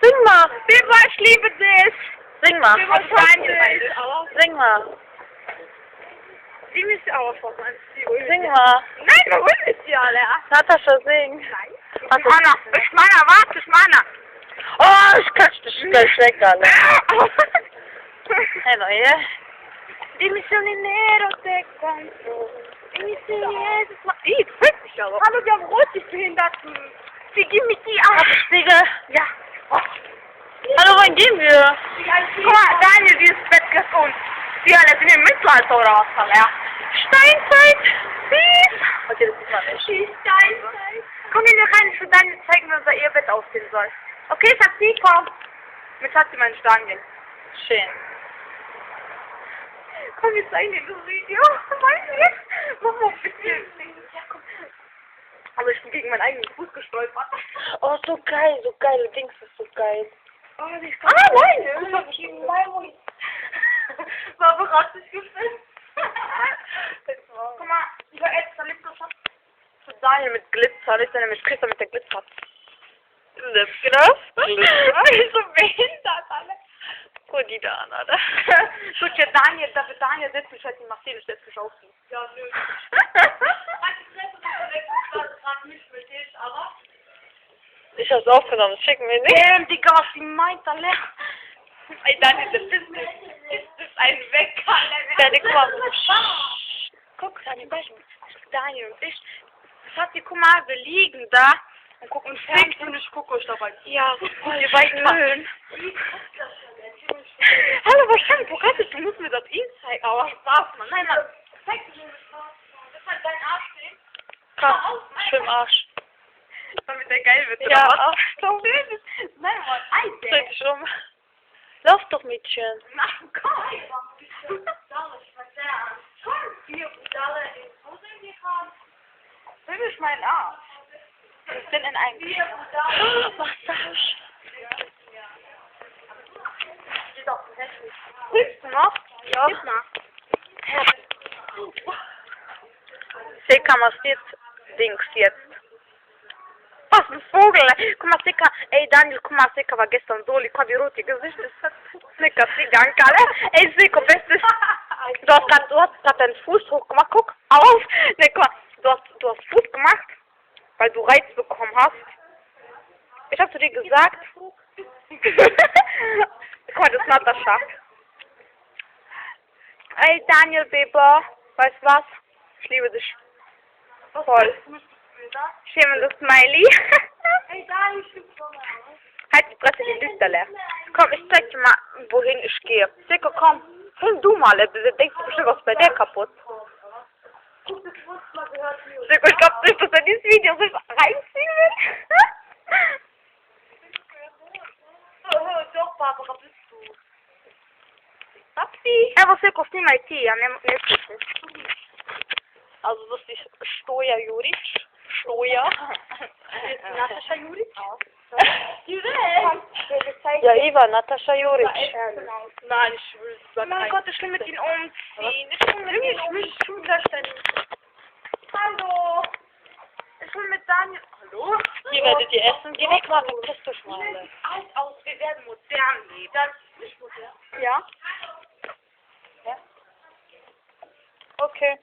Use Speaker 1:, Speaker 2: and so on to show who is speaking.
Speaker 1: Sing mal.
Speaker 2: Biber, ich liebe dich.
Speaker 1: Sing mal.
Speaker 2: Biber, ich liebe dich.
Speaker 1: Sing mal.
Speaker 2: Die müssen auch was machen.
Speaker 1: Sing mal.
Speaker 2: Nein, wir wollen nicht die alle.
Speaker 1: Natascha, sing.
Speaker 2: Nein.
Speaker 1: Also,
Speaker 2: Ich meine, warte, ich meine.
Speaker 1: oh, ich kann dich gleich weg, alle. Hey, neue.
Speaker 2: Dimmi sono nero te canto. Dimmi se Jesus. Ih, du bist mich aber. Hallo, wir haben rote Behinderten. Sie geben mich die Arsch.
Speaker 1: Spiegel.
Speaker 2: Ja. Oh.
Speaker 1: Hallo, wohin gehen wir?
Speaker 2: Guck mal, Daniel, dieses Bett gehört uns. Die alle sind im Mittelalter oder was, ja. Steinzeit. Peace.
Speaker 1: Okay, das ist mal nicht.
Speaker 2: Die Steinzeit. Komm hier rein, ich will Daniel zeigen, wie unser Ehebett aussehen soll. Okay, Taxi, komm. Mit Taxi meinen Daniel.
Speaker 1: Schön.
Speaker 2: Komm, wir zeigen dir das Video. Weißt du jetzt? Mach mal bitte. Ja, komm. Aber ich bin gegen meinen eigenen Fuß gestolpert.
Speaker 1: Oh, so geil, Dings ist so geil.
Speaker 2: Oh, die ist nein! War überrascht, ich gefilmt. Guck mal, ich war extra Lipgloss.
Speaker 1: Für Daniel mit Glitzer, ich mit Christa mit der Glitzer. Lipgloss?
Speaker 2: Ich bin so behindert, alle.
Speaker 1: Guck die da an, oder?
Speaker 2: Gut, ja, Daniel, dafür Daniel setzt mich halt die Marcel, setzt mich auf sie. Ja, nö.
Speaker 1: Ich hab's aufgenommen, schicken wir nicht.
Speaker 2: Digga, was sie meint, alle. Ey, Daniel, das ist ein Wecker,
Speaker 1: Daniel, guck mal.
Speaker 2: Guck, Daniel und ich. Schatzi, guck mal, wir liegen da und gucken Fernsehen und ich gucke euch dabei.
Speaker 1: Ja,
Speaker 2: voll wir beiden Mühlen. Hallo, was stimmt? Wo kannst du? Du musst mir das zeigen. Aber Spaß, Mann. Nein, Mann. Zeig mir das. Das hat dein Arsch stehen.
Speaker 1: Krass, Schwimmarsch.
Speaker 2: Damit der geil wird.
Speaker 1: Ja,
Speaker 2: oder was? So wild. Nein, Mann.
Speaker 1: Dreh
Speaker 2: Alter.
Speaker 1: dich um. Lauf doch, Mädchen.
Speaker 2: Ach, komm. Nimm ich meinen Arsch. Ich bin in einem
Speaker 1: Massage.
Speaker 2: Willst du noch?
Speaker 1: Ja.
Speaker 2: Gib mal.
Speaker 1: Seka mastiert Dings jetzt.
Speaker 2: Was ein Vogel. Guck mal, Seka. Ey, Daniel, guck mal, Seka war gestern so lieb. Wie rot ihr Gesicht ist. Seka, vielen Dank, alle. Ey, Seka, bestes. Du hast grad deinen Fuß hochgemacht. Guck, auf. Ne, guck mal, du hast Fuß gemacht, weil du Reiz bekommen hast. Ich hab zu dir gesagt. Guck mal, das ist Natascha. Ey, Daniel, Weber, weißt du was? Ich liebe dich. Voll. Schämende Smiley.
Speaker 1: Ey, Daniel, stimmt schon mal.
Speaker 2: Halt die Presse, die Lichter leer. Komm, ich zeig dir mal, wohin ich gehe. Seko, komm. Film du mal, du denkst bestimmt, was bei dir kaputt. Seko, ich glaub nicht, dass er dieses Video sich reinziehen will.
Speaker 1: Doch, Barbara, bist du.
Speaker 2: Papi. Evo, Seko, snimaj ti, ja ne slušaj.
Speaker 1: Also, das ist Stoja Juric. Stoja.
Speaker 2: Natascha Juric?
Speaker 1: Ja, Eva, Natascha Juric.
Speaker 2: Nein, ich will es sagen. Oh mein Gott, ich will mit ihm umziehen. Ich will mit ihm umziehen. Hallo. Ich will mit Daniel. Hallo?
Speaker 1: Hier werdet ihr essen. Geh weg, mal, verpisst dich mal.
Speaker 2: Alt aus, wir werden modern leben. Das ist nicht modern. Ja?
Speaker 1: Okay.